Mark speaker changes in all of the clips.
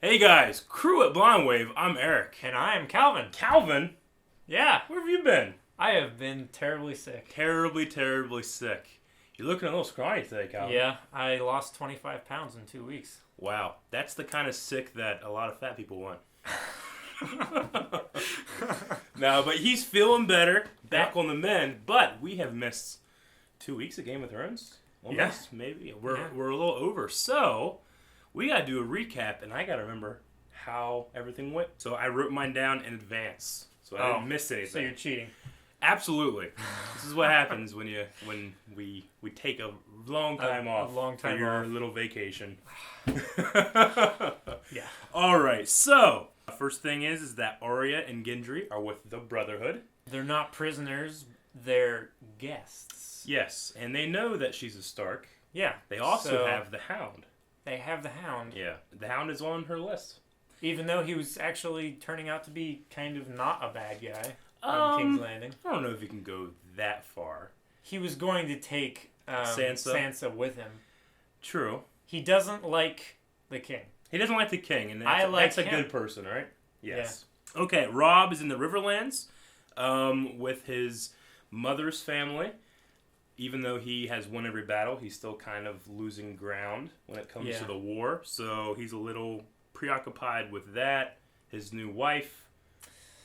Speaker 1: Hey guys, crew at Blonde Wave, I'm Eric.
Speaker 2: And I am Calvin.
Speaker 1: Calvin?
Speaker 2: Yeah.
Speaker 1: Where have you been?
Speaker 2: I have been terribly sick.
Speaker 1: Terribly sick. You're looking a little scrawny today, Calvin.
Speaker 2: Yeah, I lost 25 pounds in 2 weeks.
Speaker 1: Wow, that's the kind of sick that a lot of fat people want. No, but he's feeling better, back on the mend, but we have missed 2 weeks of Game of Thrones. Almost, maybe. We're a little over. So, we got to do a recap, and I got to remember how everything went. So, I wrote mine down in advance, so I didn't miss anything.
Speaker 2: So, you're cheating.
Speaker 1: Absolutely. This is what happens when we take a long time off for your little vacation.
Speaker 2: Yeah.
Speaker 1: All right. So, first thing is that Arya and Gendry are with the Brotherhood.
Speaker 2: They're not prisoners. They're guests.
Speaker 1: Yes, and they know that she's a Stark.
Speaker 2: Yeah.
Speaker 1: They also have the Hound.
Speaker 2: They have the Hound.
Speaker 1: Yeah. The Hound is on her list.
Speaker 2: Even though he was actually turning out to be kind of not a bad guy on King's Landing.
Speaker 1: I don't know if you can go that far.
Speaker 2: He was going to take Sansa with him.
Speaker 1: True.
Speaker 2: He doesn't like the king.
Speaker 1: He doesn't like the king, and that's a good person, right? Yes. Yeah. Okay, Robb is in the Riverlands with his mother's family. Even though he has won every battle, he's still kind of losing ground when it comes to the war. So he's a little preoccupied with that, his new wife,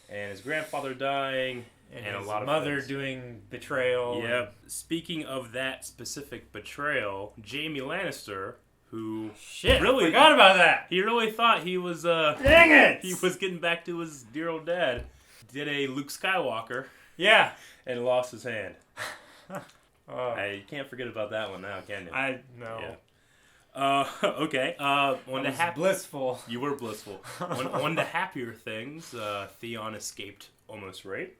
Speaker 1: and his grandfather dying, and a lot of
Speaker 2: mother
Speaker 1: things.
Speaker 2: Doing betrayal.
Speaker 1: Yeah. Speaking of that specific betrayal, Jaime Lannister, who
Speaker 2: really forgot about that.
Speaker 1: He really thought he was
Speaker 2: dang it!
Speaker 1: He was getting back to his dear old dad. Did a Luke Skywalker.
Speaker 2: Yeah.
Speaker 1: And lost his hand. You can't forget about that one now, can you?
Speaker 2: I know.
Speaker 1: Yeah. Okay. On the
Speaker 2: blissful.
Speaker 1: You were blissful. on the happier things, Theon escaped almost rape.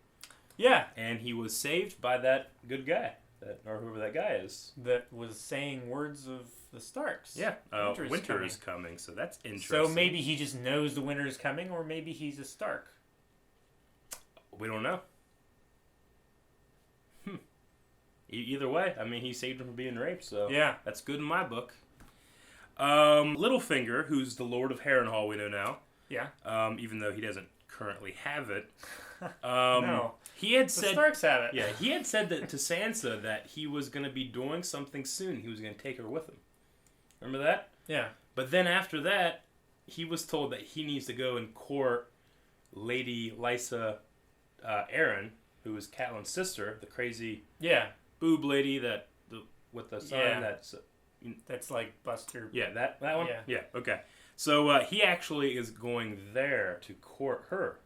Speaker 2: Yeah.
Speaker 1: And he was saved by that good guy, or whoever that guy is.
Speaker 2: That was saying words of the Starks.
Speaker 1: Yeah. Winter is coming, so that's interesting.
Speaker 2: So maybe he just knows the winter is coming, or maybe he's a Stark.
Speaker 1: We don't know. Either way, I mean, he saved him from being raped, so that's good in my book. Littlefinger, who's the Lord of Harrenhal, we know now.
Speaker 2: Yeah.
Speaker 1: Even though he doesn't currently have it.
Speaker 2: No.
Speaker 1: He had
Speaker 2: the
Speaker 1: said
Speaker 2: Starks have it.
Speaker 1: Yeah, he had said that to Sansa that he was going to be doing something soon. He was going to take her with him. Remember that?
Speaker 2: Yeah.
Speaker 1: But then after that, he was told that he needs to go and court Lady Lysa Arryn, who is Catelyn's sister, the crazy boob lady with the son
Speaker 2: that's like Buster.
Speaker 1: Yeah, that one? Yeah, okay. So he actually is going there to court her.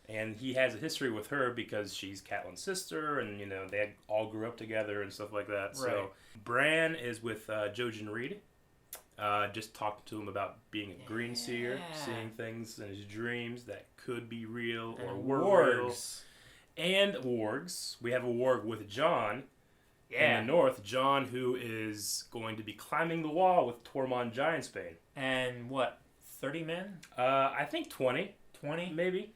Speaker 1: And he has a history with her because she's Catelyn's sister, and they all grew up together and stuff like that. Right. So Bran is with Jojen Reed. Just talking to him about being a green seer, seeing things in his dreams that could be real or were real. And wargs. We have a warg with Jon in the north. Jon, who is going to be climbing the wall with Tormund Giantsbane.
Speaker 2: And what, 30 men?
Speaker 1: I think 20.
Speaker 2: 20?
Speaker 1: Maybe.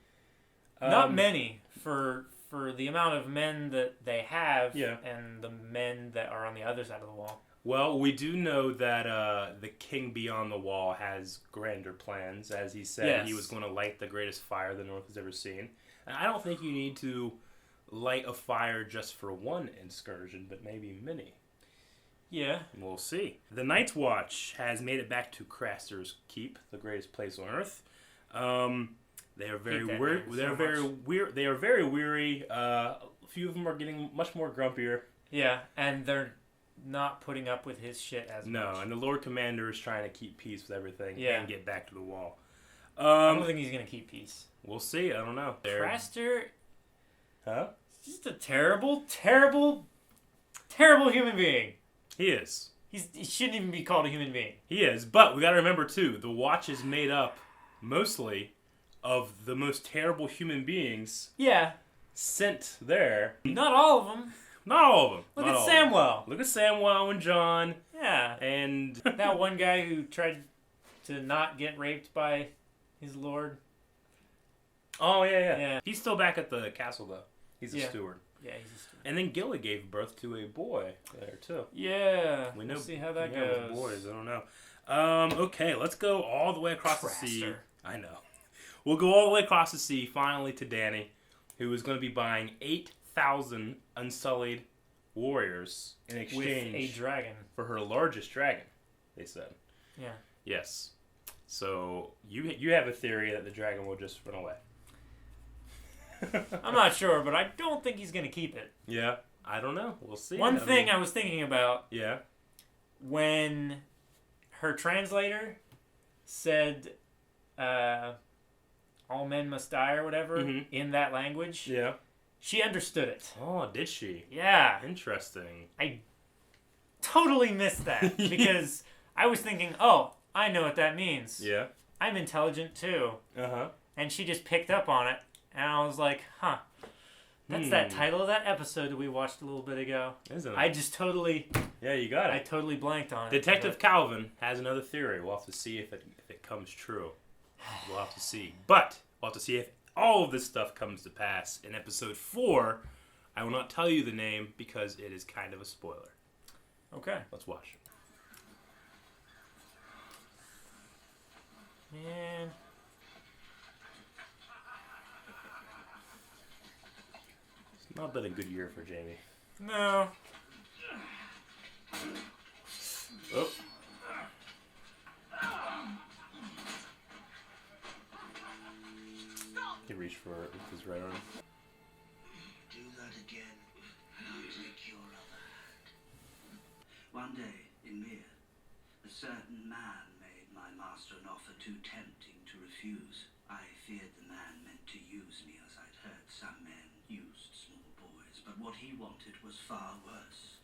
Speaker 2: Not many for the amount of men that they have and the men that are on the other side of the wall.
Speaker 1: Well, we do know that the King Beyond the Wall has grander plans. As he said, he was going to light the greatest fire the North has ever seen. And I don't think you need to light a fire just for one excursion, but maybe many.
Speaker 2: Yeah.
Speaker 1: We'll see. The Night's Watch has made it back to Craster's Keep, the greatest place on Earth. They are very weird. They are very weary. A few of them are getting much more grumpier.
Speaker 2: Yeah, and they're not putting up with his shit as much.
Speaker 1: No, and the Lord Commander is trying to keep peace with everything and get back to the wall.
Speaker 2: I don't think he's going to keep peace.
Speaker 1: We'll see. I don't know.
Speaker 2: Craster...
Speaker 1: Huh?
Speaker 2: He's just a terrible, terrible, terrible human being.
Speaker 1: He is.
Speaker 2: He shouldn't even be called a human being.
Speaker 1: He is, but we got to remember, too, the Watch is made up mostly of the most terrible human beings sent there.
Speaker 2: Not all of them.
Speaker 1: Not all of them.
Speaker 2: Look at Samwell.
Speaker 1: Look at Samwell and Jon.
Speaker 2: Yeah.
Speaker 1: And
Speaker 2: that one guy who tried to not get raped by his lord.
Speaker 1: Oh, yeah. He's still back at the castle, though. He's a steward.
Speaker 2: Yeah, he's a steward.
Speaker 1: And then Gilly gave birth to a boy there, too.
Speaker 2: Yeah.
Speaker 1: We'll
Speaker 2: see how that goes.
Speaker 1: With boys, I don't know. Okay, let's go all the way across the sea. I know. We'll go all the way across the sea, finally, to Dany, who is going to be buying 8,000 unsullied warriors in exchange
Speaker 2: with a dragon
Speaker 1: for her largest dragon, they said.
Speaker 2: Yeah.
Speaker 1: Yes. So you have a theory that the dragon will just run away.
Speaker 2: I'm not sure, but I don't think he's going to keep it.
Speaker 1: Yeah. I don't know. We'll see.
Speaker 2: One thing I was thinking about.
Speaker 1: Yeah.
Speaker 2: When her translator said, all men must die or whatever, in that language.
Speaker 1: Yeah.
Speaker 2: She understood it.
Speaker 1: Oh, did she?
Speaker 2: Yeah.
Speaker 1: Interesting.
Speaker 2: I totally missed that because I was thinking, oh, I know what that means.
Speaker 1: Yeah.
Speaker 2: I'm intelligent too.
Speaker 1: Uh-huh.
Speaker 2: And she just picked up on it, and I was like, huh. That's that title of that episode that we watched a little bit ago.
Speaker 1: Isn't it?
Speaker 2: I just totally...
Speaker 1: Yeah, you got it.
Speaker 2: I totally blanked on it.
Speaker 1: Detective Calvin has another theory. We'll have to see if it comes true. We'll have to see. But we'll have to see if all of this stuff comes to pass in episode 4. I will not tell you the name because it is kind of a spoiler.
Speaker 2: Okay.
Speaker 1: Let's watch.
Speaker 2: Man...
Speaker 1: Not been a good year for Jamie.
Speaker 2: No.
Speaker 1: Oh. He reached for it with his right arm.
Speaker 3: Do that again, and I'll take your other hand. One day, in Mere, a certain man made my master an offer too tempting to refuse. I feared the man meant to use me, as I'd heard some men used small boys, but what he wanted was far worse.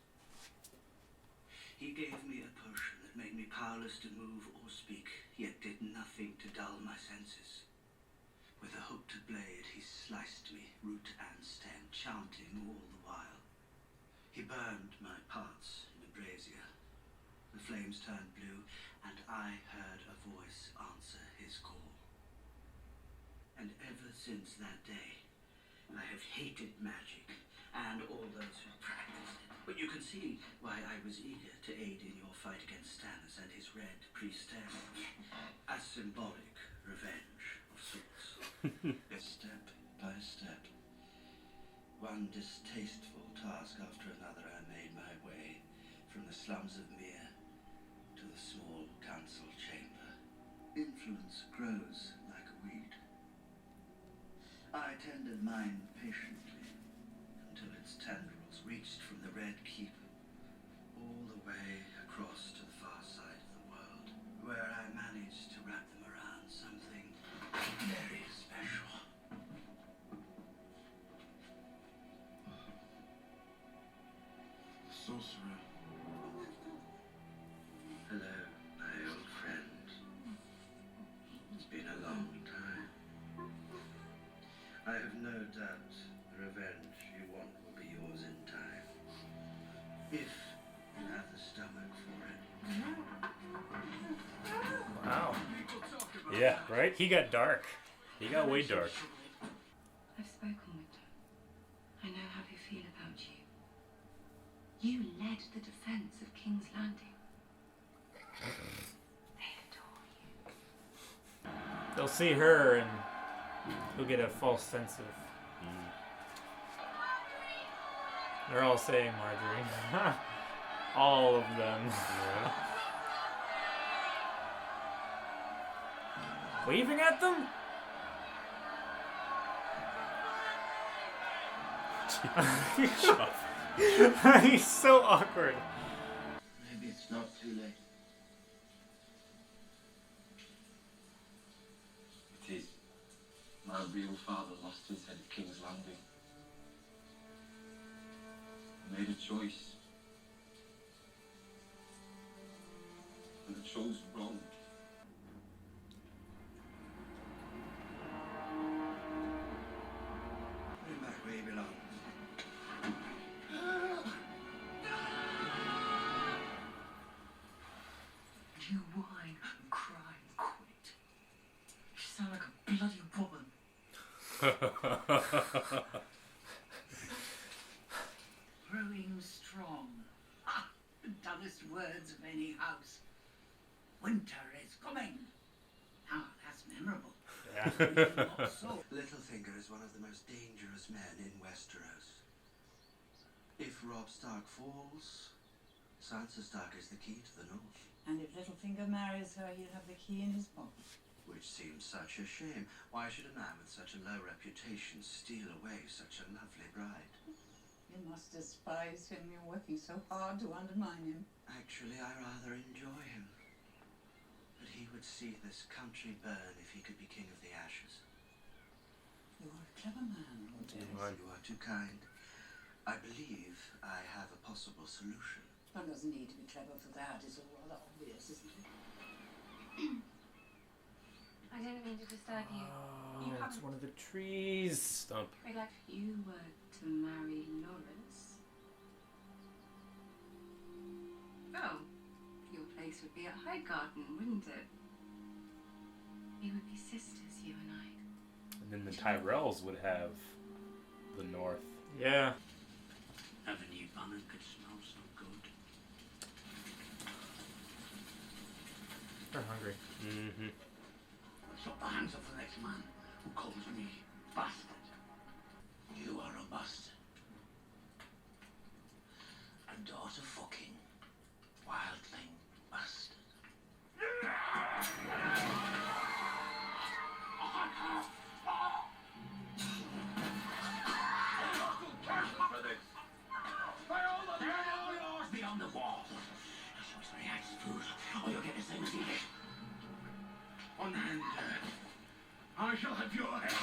Speaker 3: He gave me a potion that made me powerless to move or speak, yet did nothing to dull my senses. With a hooked blade he sliced me, root and stem, chanting all the while. He burned my parts in a brazier. The flames turned blue, and I heard a voice answer his call. And ever since that day, I have hated magic and all those who practice it. But you can see why I was eager to aid in your fight against Stannis and his Red Priestess. A symbolic revenge of sorts. Step by step, one distasteful task after another, I made my way from the slums of Mere to the small council chamber. Influence grows like a weed. I tended mine patiently until its tendrils reached from the Red Keep all the way across to the far side of the world, where I managed to wrap them around something very special. Sorcerer. Hello, my old friend. It's been a long time. I have no doubt the revenge you want will be yours in time. If you have the stomach for it.
Speaker 2: Wow.
Speaker 1: Yeah, right?
Speaker 2: He got dark.
Speaker 1: He got way dark.
Speaker 4: I've spoken with them. I know how they feel about you. You led the defense of King's Landing. They adore you.
Speaker 2: They'll see her and they'll get a false sense of... They're all saying Marjorie. All of them.
Speaker 1: Yeah.
Speaker 2: Waving at them? He's so awkward.
Speaker 3: Maybe it's not too late.
Speaker 5: It is. My real father lost his head at King's Landing. I made a choice. And I chose wrong.
Speaker 3: Put him back where he belongs.
Speaker 4: You whine and cry and quit. You sound like a bloody woman. Growing strong. The dullest words of any house.
Speaker 3: Winter is coming. Ah, that's memorable.
Speaker 1: Yeah.
Speaker 3: So, Littlefinger is one of the most dangerous men in Westeros. If Robb Stark falls, Sansa Stark is the key to the north.
Speaker 6: And if Littlefinger marries her, he'll have the key in his pocket.
Speaker 3: Which seems such a shame. Why should a man with such a low reputation steal away such a lovely bride?
Speaker 6: You must despise him. You're working so hard to undermine him.
Speaker 3: Actually, I rather enjoy him. But he would see this country burn if he could be king of the ashes.
Speaker 6: You're a clever man, Lord Dennis.
Speaker 3: You are too kind. I believe I have a possible solution.
Speaker 6: One doesn't need to be clever for that. It's all rather obvious, isn't it?
Speaker 4: I didn't mean to disturb you.
Speaker 2: Oh,
Speaker 4: You
Speaker 2: it's
Speaker 4: haven't-
Speaker 2: one of the trees.
Speaker 1: Stump.
Speaker 4: I'd like you were to marry Loras. Oh, your place would be at Highgarden, wouldn't it? We would be sisters, you and I.
Speaker 1: And then the Tyrells would have the north.
Speaker 2: Yeah.
Speaker 3: Never knew Bannon could smell so good.
Speaker 2: They're hungry.
Speaker 1: Mm-hmm.
Speaker 3: Shut the hands of the next man who calls me bastard. You are a bastard. A daughter fucking wildling bastard. Beyond the wall. Show us my axe food, or you'll get the same as he did. On hand. I shall have your head.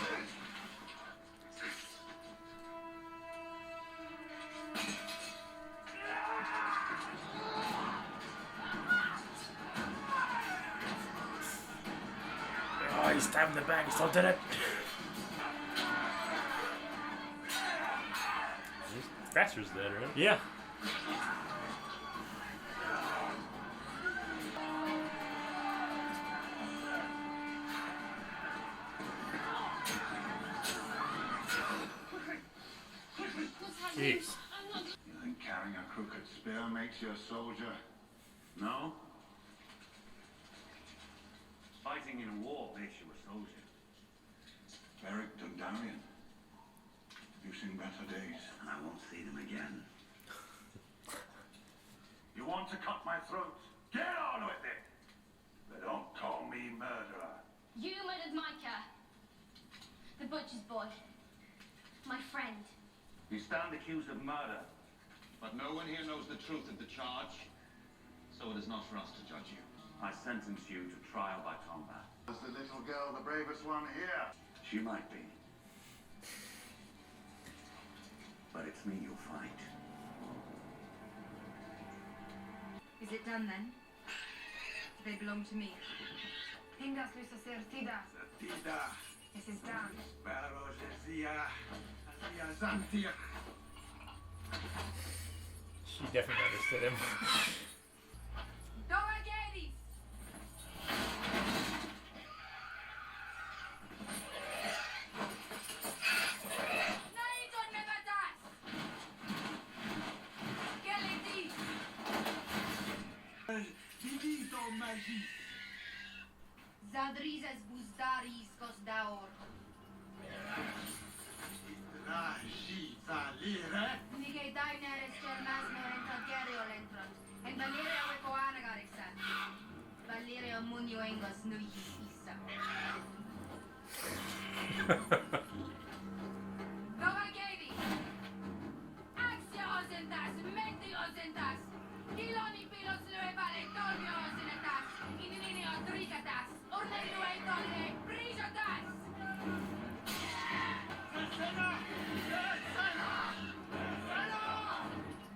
Speaker 1: Oh, he stabbed in the back. He still did it. Craster's dead, right?
Speaker 2: Yeah. Jeez.
Speaker 7: You think carrying a crooked spear makes you a soldier? No?
Speaker 5: Fighting in a war makes you a soldier.
Speaker 7: Beric Dondarrion. You've seen better days.
Speaker 3: And I won't see them again.
Speaker 7: You want to cut my throat? Get on with it! But don't call me murderer.
Speaker 8: You murdered Micah, the butcher's boy, my friend.
Speaker 5: You stand accused of murder.
Speaker 7: But no one here knows the truth of the charge, so it is not for us to judge you.
Speaker 5: I sentence you to trial by combat.
Speaker 7: Is the little girl the bravest one here?
Speaker 3: She might be. But it's me you'll fight.
Speaker 4: Is it done then? They belong to me. Pingas lysa certida.
Speaker 7: Tida,
Speaker 4: This is done.
Speaker 7: Zantia.
Speaker 2: She definitely understood him.
Speaker 4: Dora Geddes! Naidon Megadas! Gelidi!
Speaker 7: Vidito magi.
Speaker 8: Zadrizes buzdaris kosdaor.
Speaker 7: Rashi salire.
Speaker 8: Nige Daenerys Germas meren Targaryen olentron. En Valeria wekoana gariksan. Valeria munio engos nuyi isa. Dora Geddes! Axia osentas, menti osentas. Kiloni pilos luevale tolmio osenetas. Ininini odricatas. Ornelu e tolle brijotas.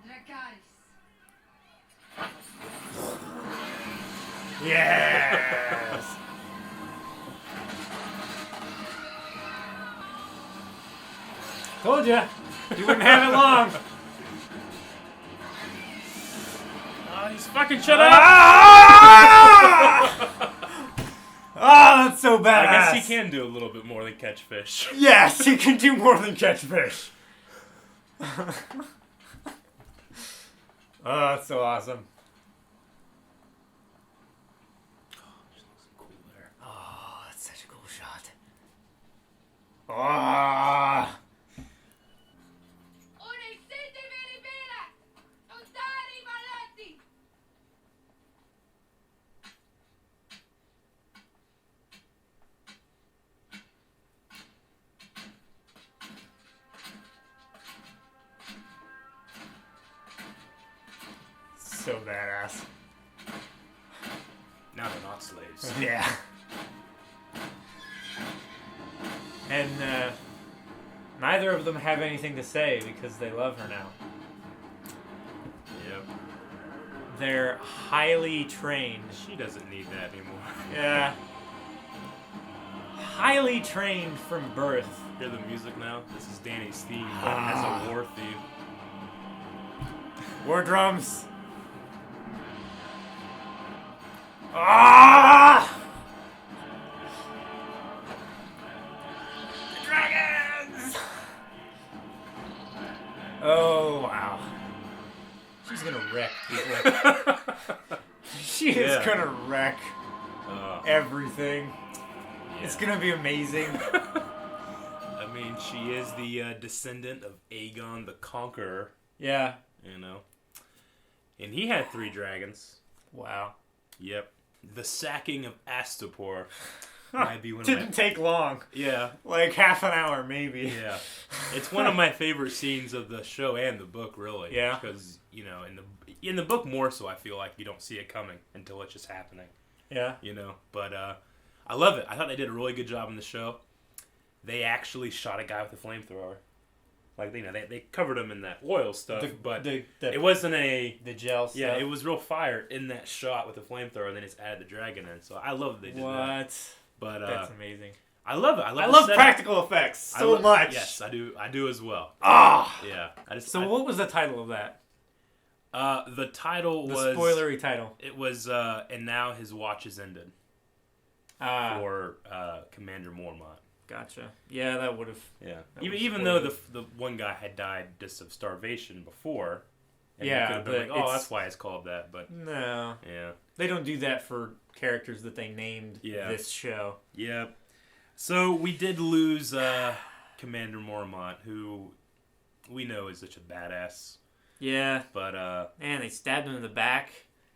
Speaker 8: Dracarys.
Speaker 2: Yes! Told ya! You wouldn't have it long!
Speaker 1: Oh, he's fucking shut up!
Speaker 2: Oh, that's so badass!
Speaker 1: I guess he can do a little bit more than catch fish.
Speaker 2: Yes, he can do more than catch fish. Oh, that's so awesome. shot. Ah! So badass.
Speaker 1: Now they're not slaves.
Speaker 2: Yeah. And neither of them have anything to say because they love her now.
Speaker 1: Yep.
Speaker 2: They're highly trained.
Speaker 1: She doesn't need that anymore.
Speaker 2: Yeah. Highly trained from birth.
Speaker 1: Hear the music now? This is Dany's theme, but as a war theme.
Speaker 2: War drums. Ah! Dragons! Oh, wow. She's gonna wreck people. She is gonna wreck everything. Yeah. It's gonna be amazing.
Speaker 1: I mean, she is the descendant of Aegon the Conqueror.
Speaker 2: Yeah.
Speaker 1: You know. And he had 3 dragons.
Speaker 2: Wow.
Speaker 1: Yep. The sacking of Astapor might be one of
Speaker 2: Didn't take long.
Speaker 1: Yeah.
Speaker 2: Like half an hour, maybe.
Speaker 1: Yeah. It's one of my favorite scenes of the show and the book, really.
Speaker 2: Yeah.
Speaker 1: Because, you know, in the book more so, I feel like you don't see it coming until it's just happening.
Speaker 2: Yeah.
Speaker 1: You know, but I love it. I thought they did a really good job in the show. They actually shot a guy with a flamethrower. Like, you know, they covered him in that oil stuff, but it wasn't the
Speaker 2: gel stuff.
Speaker 1: Yeah, it was real fire in that shot with the flamethrower, and then it's added the dragon in. So I love that they did that.
Speaker 2: What?
Speaker 1: But
Speaker 2: that's amazing.
Speaker 1: I love it. I
Speaker 2: love practical effects so much.
Speaker 1: Yes, I do. I do as well.
Speaker 2: Ah.
Speaker 1: Yeah.
Speaker 2: What was the title of that?
Speaker 1: The title was
Speaker 2: the spoilery title.
Speaker 1: It was and now his watch is ended. For Commander Mormont.
Speaker 2: Gotcha. Yeah, that would have.
Speaker 1: Yeah. Even though the one guy had died just of starvation before. And
Speaker 2: yeah,
Speaker 1: but like, that's why it's called that. But
Speaker 2: no.
Speaker 1: Yeah.
Speaker 2: They don't do that for characters that they named this show.
Speaker 1: Yeah. So we did lose Commander Mormont, who we know is such a badass.
Speaker 2: Yeah.
Speaker 1: But
Speaker 2: man, they stabbed him in the back.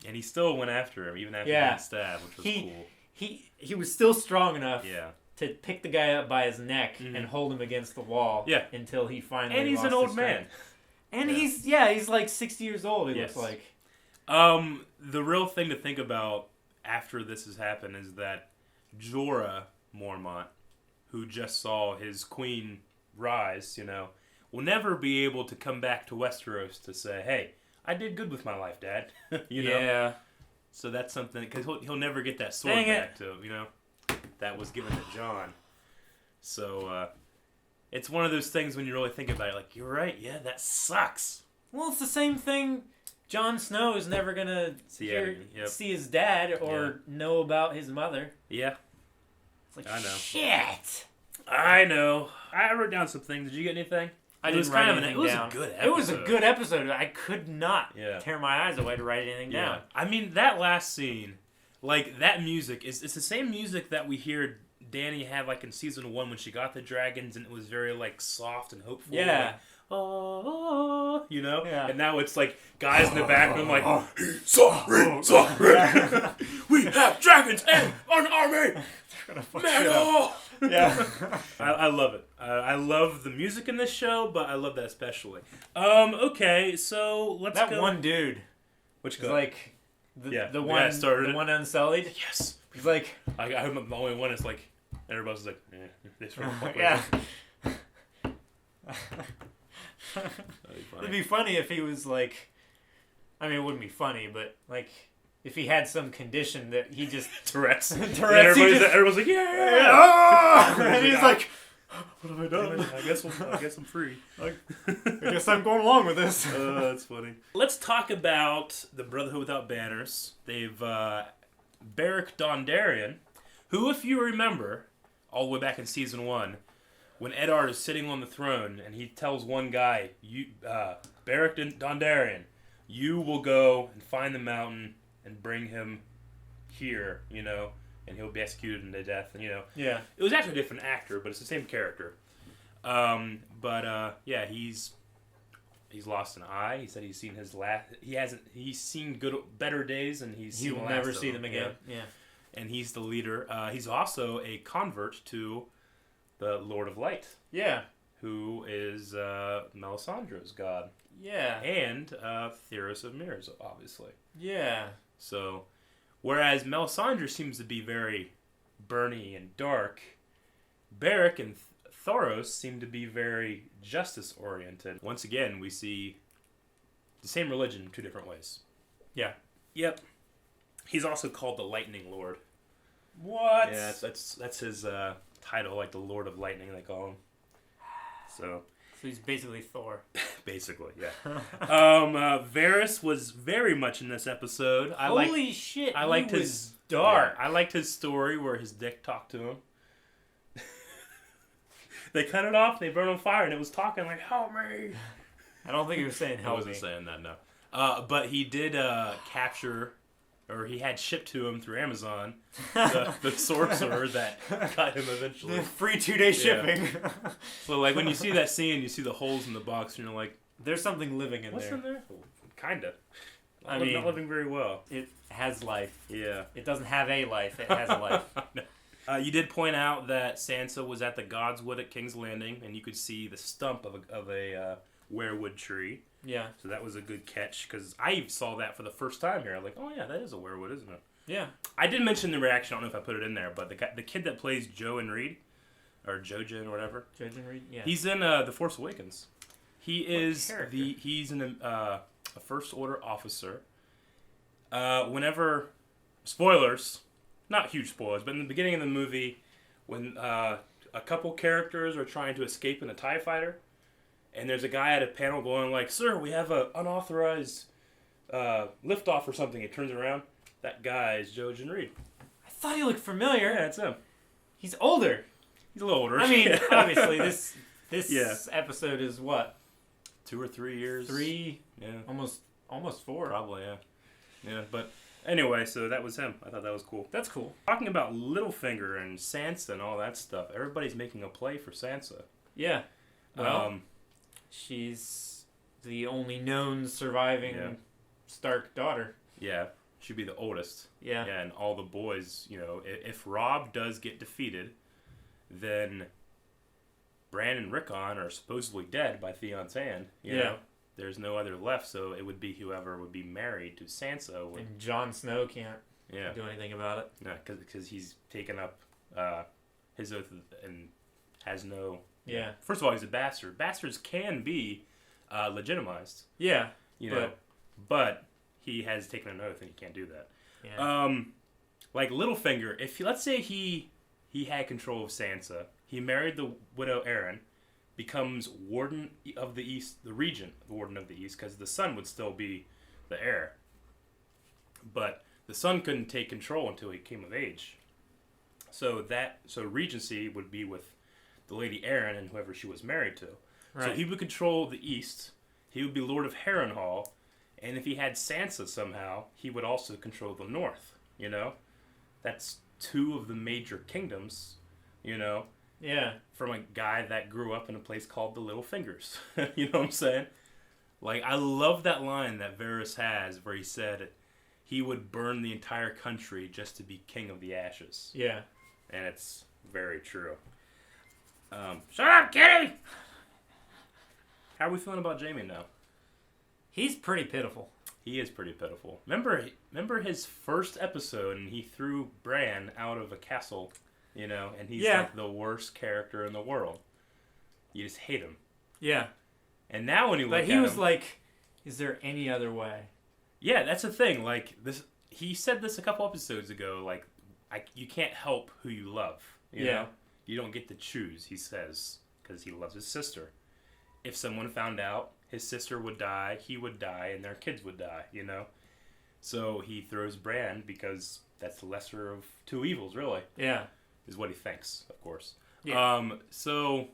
Speaker 1: And he still went after him, even after being stabbed, which was cool.
Speaker 2: He was still strong enough.
Speaker 1: Yeah.
Speaker 2: To pick the guy up by his neck and hold him against the wall until he finally
Speaker 1: and he's
Speaker 2: lost
Speaker 1: an old
Speaker 2: his
Speaker 1: man.
Speaker 2: And he's like 60 years old, he looks like.
Speaker 1: The real thing to think about after this has happened is that Jorah Mormont, who just saw his queen rise, you know, will never be able to come back to Westeros to say, hey, I did good with my life, Dad. you know?
Speaker 2: Yeah.
Speaker 1: So that's something, because he'll never get that sword back to him, you know? That was given to Jon. So, it's one of those things when you really think about it, like, you're right, yeah, that sucks.
Speaker 2: Well, it's the same thing. Jon Snow is never going to see his dad or know about his mother.
Speaker 1: Yeah.
Speaker 2: It's like,
Speaker 1: I know.
Speaker 2: Shit!
Speaker 1: I know. I wrote down some things. Did you get anything?
Speaker 2: I didn't write anything down.
Speaker 1: It was a good episode.
Speaker 2: It was a good episode. I could not tear my eyes away to write anything down.
Speaker 1: I mean, that last scene, like, that music, it's the same music that we hear Dany had, like, in season 1 when she got the dragons, and it was very, like, soft and hopeful.
Speaker 2: Yeah.
Speaker 1: Like, oh, you know?
Speaker 2: Yeah.
Speaker 1: And now it's, like, guys in the back, and I'm like, sorry. We have dragons and an army! Metal!
Speaker 2: Yeah.
Speaker 1: I love it. I love the music in this show, but I love that especially. Okay, so let's go.
Speaker 2: That one dude.
Speaker 1: Which guy?
Speaker 2: Like, the one Unsullied.
Speaker 1: Yes.
Speaker 2: He's like...
Speaker 1: I'm the only one that's like... Everybody's like, this one.
Speaker 2: Yeah.
Speaker 1: That'd
Speaker 2: It'd be funny if he was like... I mean, it wouldn't be funny, but like... If he had some condition that he just...
Speaker 1: Tourette's.
Speaker 2: Everyone's
Speaker 1: like, yeah!
Speaker 2: And he's like...
Speaker 1: What have I done? I guess I'm free.
Speaker 2: I guess I'm going along with this.
Speaker 1: That's funny. Let's talk about the Brotherhood Without Banners. They've Beric Dondarrion, who, if you remember, all the way back in season 1, when Eddard is sitting on the throne and he tells one guy, Beric Dondarrion, you will go and find the mountain and bring him here, you know, and he'll be executed to death. And
Speaker 2: Yeah.
Speaker 1: it was actually a different actor, but it's the same character. Yeah, he's lost an eye. He said he's seen his last. He's seen better days, and he
Speaker 2: will never see them again. Yeah.
Speaker 1: And he's the leader. He's also a convert to the Lord of Light.
Speaker 2: Yeah.
Speaker 1: Who is Melisandre's god.
Speaker 2: Yeah.
Speaker 1: And Theros of Mirrors, obviously.
Speaker 2: Yeah.
Speaker 1: So, whereas Melisandre seems to be very burny and dark, Beric and Thoros seem to be very justice-oriented. Once again, we see the same religion two different ways.
Speaker 2: Yeah.
Speaker 1: Yep. He's also called the Lightning Lord.
Speaker 2: What?
Speaker 1: Yeah, that's his title, like the Lord of Lightning, they call him. So
Speaker 2: he's basically Thor.
Speaker 1: Basically, yeah. Varys was very much in this episode.
Speaker 2: Holy shit!
Speaker 1: I liked his
Speaker 2: dark.
Speaker 1: Yeah, I liked his story where his dick talked to him. They cut it off. They burned on fire, and it was talking like, "Help me!"
Speaker 2: I don't think he was saying "help me."
Speaker 1: I wasn't saying that, no. But he did capture, or he had shipped to him through Amazon the sorcerer that got him eventually.
Speaker 2: The free 2-day shipping.
Speaker 1: So like when you see that scene, you see the holes in the box, and you're like,
Speaker 2: "There's something living in
Speaker 1: what's
Speaker 2: there."
Speaker 1: What's in there? Well, kinda.
Speaker 2: I mean,
Speaker 1: not living very well.
Speaker 2: It has life.
Speaker 1: Yeah.
Speaker 2: It doesn't have a life. It has a life.
Speaker 1: You did point out that Sansa was at the Godswood at King's Landing, and you could see the stump of a weirwood tree.
Speaker 2: Yeah.
Speaker 1: So that was a good catch, because I saw that for the first time here. I'm like, oh yeah, that is a weirwood, isn't it?
Speaker 2: Yeah.
Speaker 1: I did mention the reaction. I don't know if I put it in there, but the kid that plays Jojen Reed, or Jojen or whatever.
Speaker 2: Jojen Reed, yeah.
Speaker 1: He's in The Force Awakens. He's a First Order officer. Whenever, spoilers, not huge spoilers, but in the beginning of the movie, when a couple characters are trying to escape in a TIE fighter, and there's a guy at a panel going like, "Sir, we have an unauthorized liftoff or something." He turns around. That guy is Jojen Reed.
Speaker 2: I thought he looked familiar.
Speaker 1: Yeah, it's him.
Speaker 2: He's older.
Speaker 1: He's a little older.
Speaker 2: I mean, obviously, this episode is what?
Speaker 1: 2 or 3 years.
Speaker 2: 3?
Speaker 1: Yeah.
Speaker 2: Almost 4.
Speaker 1: Probably, yeah. Yeah, but anyway, so that was him. I thought that was cool.
Speaker 2: That's cool.
Speaker 1: Talking about Littlefinger and Sansa and all that stuff, everybody's making a play for Sansa.
Speaker 2: Yeah. Well, she's the only known surviving Stark daughter.
Speaker 1: Yeah, she'd be the oldest.
Speaker 2: Yeah.
Speaker 1: Yeah, and all the boys, if Robb does get defeated, then Bran and Rickon are supposedly dead by Theon's hand. You know? There's no other left, so it would be whoever would be married to Sansa.
Speaker 2: And Jon Snow can't do anything about it.
Speaker 1: Yeah, because he's taken up his oath and has no...
Speaker 2: Yeah.
Speaker 1: First of all, he's a bastard. Bastards can be legitimized.
Speaker 2: Yeah.
Speaker 1: But he has taken an oath and he can't do that.
Speaker 2: Yeah.
Speaker 1: Like Littlefinger, let's say he had control of Sansa, he married the widow Aeryn, becomes Warden of the East, the Regent, the Warden of the East, because the son would still be the heir. But the son couldn't take control until he came of age. So Regency would be with the Lady Aeryn and whoever she was married to. Right. So he would control the East. He would be Lord of Harrenhal, and if he had Sansa somehow, he would also control the North. That's 2 of the major kingdoms.
Speaker 2: Yeah.
Speaker 1: From a guy that grew up in a place called the Little Fingers. You know what I'm saying? Like, I love that line that Varys has where he said he would burn the entire country just to be king of the ashes.
Speaker 2: Yeah.
Speaker 1: And it's very true. Shut up, Kitty! How are we feeling about Jaime now?
Speaker 2: He's pretty pitiful.
Speaker 1: He is pretty pitiful. Remember his first episode and he threw Bran out of a castle... and he's like the worst character in the world. You just hate him.
Speaker 2: Yeah.
Speaker 1: And now when you look at him...
Speaker 2: But he was like, is there any other way?
Speaker 1: Yeah, that's the thing. Like, he said this a couple episodes ago, like, you can't help who you love. You know? You don't get to choose, he says, because he loves his sister. If someone found out his sister would die, he would die, and their kids would die, So he throws Bran because that's the lesser of 2 evils, really.
Speaker 2: Yeah.
Speaker 1: Is what he thinks, of course.
Speaker 2: Yeah.
Speaker 1: So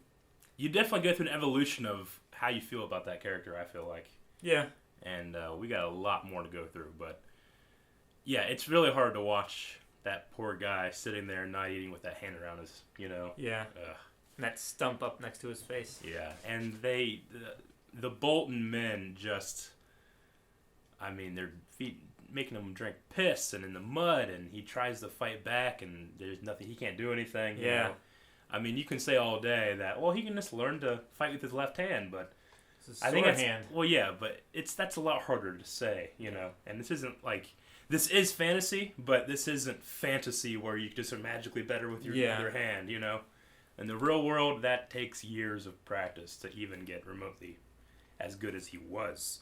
Speaker 1: you definitely go through an evolution of how you feel about that character, I feel like.
Speaker 2: Yeah.
Speaker 1: And we got a lot more to go through, but yeah, it's really hard to watch that poor guy sitting there not eating with that hand around his,
Speaker 2: Yeah. And that stump up next to his face.
Speaker 1: Yeah, and the Bolton men just, I mean, they're making him drink piss and in the mud, and he tries to fight back, and there's nothing, he can't do anything. You know? I mean, you can say all day that, well, he can just learn to fight with his left hand, but I think that's, hand. Well, yeah, but that's a lot harder to say, and this isn't like, this is fantasy, but this isn't fantasy where you just are magically better with your other hand, In the real world, that takes years of practice to even get remotely as good as he was.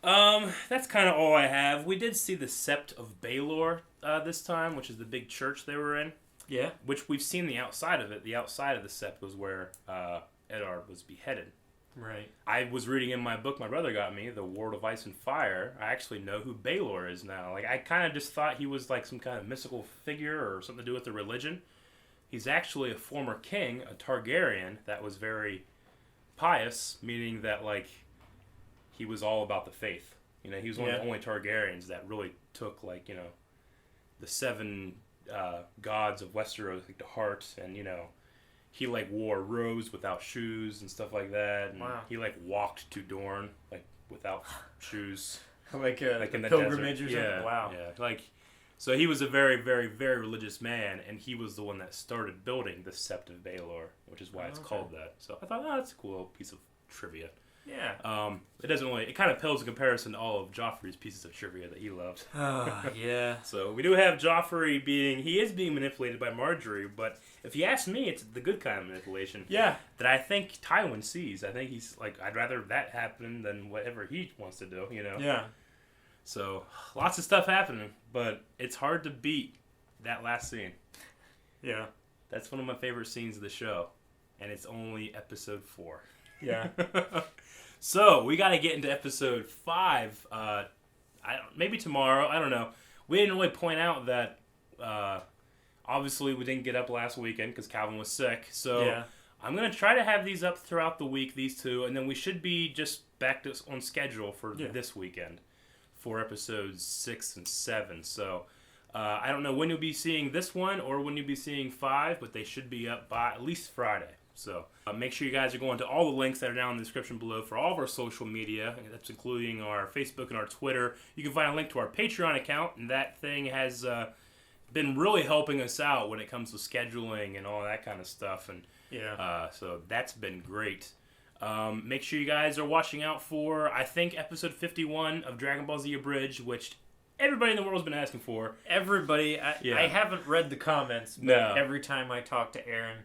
Speaker 1: That's kind of all I have. We did see the Sept of Baelor this time, which is the big church they were in.
Speaker 2: Yeah.
Speaker 1: Which we've seen the outside of it. The outside of the Sept was where Eddard was beheaded.
Speaker 2: Right.
Speaker 1: I was reading in my book my brother got me, The World of Ice and Fire. I actually know who Baelor is now. Like, I kind of just thought he was like some kind of mystical figure or something to do with the religion. He's actually a former king, a Targaryen, that was very pious, meaning that, like, he was all about the faith. He was one of the only Targaryens that really took, like, the 7 gods of Westeros to heart, and, he, like, wore robes without shoes and stuff like that. And
Speaker 2: wow.
Speaker 1: He, like, walked to Dorne, like, without shoes.
Speaker 2: like in the pilgrimage
Speaker 1: desert.
Speaker 2: Or something? Wow.
Speaker 1: Yeah, like... So he was a very, very, very religious man, and he was the one that started building the Sept of Baelor, which is why it's called that. So I thought, that's a cool little piece of trivia.
Speaker 2: Yeah.
Speaker 1: It doesn't really... It kind of pales in comparison to all of Joffrey's pieces of trivia that he loved.
Speaker 2: Yeah.
Speaker 1: So we do have Joffrey he is being manipulated by Marjorie, but if you ask me, it's the good kind of manipulation.
Speaker 2: Yeah.
Speaker 1: That I think Tywin sees. I think he's like, I'd rather that happen than whatever he wants to do,
Speaker 2: Yeah.
Speaker 1: So, lots of stuff happening, but it's hard to beat that last scene.
Speaker 2: Yeah.
Speaker 1: That's one of my favorite scenes of the show, and it's only episode 4.
Speaker 2: Yeah.
Speaker 1: So, we got to get into episode 5, maybe tomorrow, I don't know. We didn't really point out that, obviously we didn't get up last weekend because Calvin was sick, so I'm going to try to have these up throughout the week, these 2, and then we should be just back on schedule for this weekend. For episodes 6 and 7. So, I don't know when you'll be seeing this one or when you'll be seeing 5, but they should be up by at least Friday. So, make sure you guys are going to all the links that are down in the description below for all of our social media. That's including our Facebook and our Twitter. You can find a link to our Patreon account, and that thing has been really helping us out when it comes to scheduling and all that kind of stuff. And so that's been great. Make sure you guys are watching out for, I think, episode 51 of Dragon Ball Z Abridged, which everybody in the world has been asking for.
Speaker 2: Everybody. I haven't read the comments, but every time I talk to Aaron,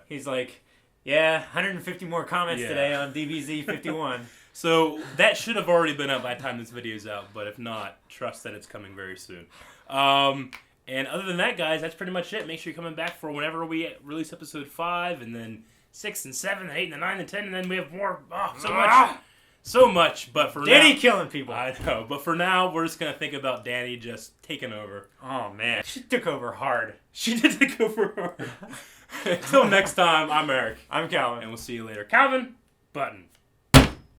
Speaker 2: he's like, 150 more comments today on DBZ 51.
Speaker 1: So that should have already been up by the time this video's out, but if not, trust that it's coming very soon. And other than that, guys, that's pretty much it. Make sure you're coming back for whenever we release episode 5, and then 6 and 7 and 8 and 9 and 10, and then we have more. So much. But for
Speaker 2: Dany killing people.
Speaker 1: I know. But for now, we're just gonna think about Dany just taking over.
Speaker 2: Oh man, she took over hard.
Speaker 1: She did take over hard. Until next time, I'm Eric.
Speaker 2: I'm Calvin,
Speaker 1: and we'll see you later. Calvin, button.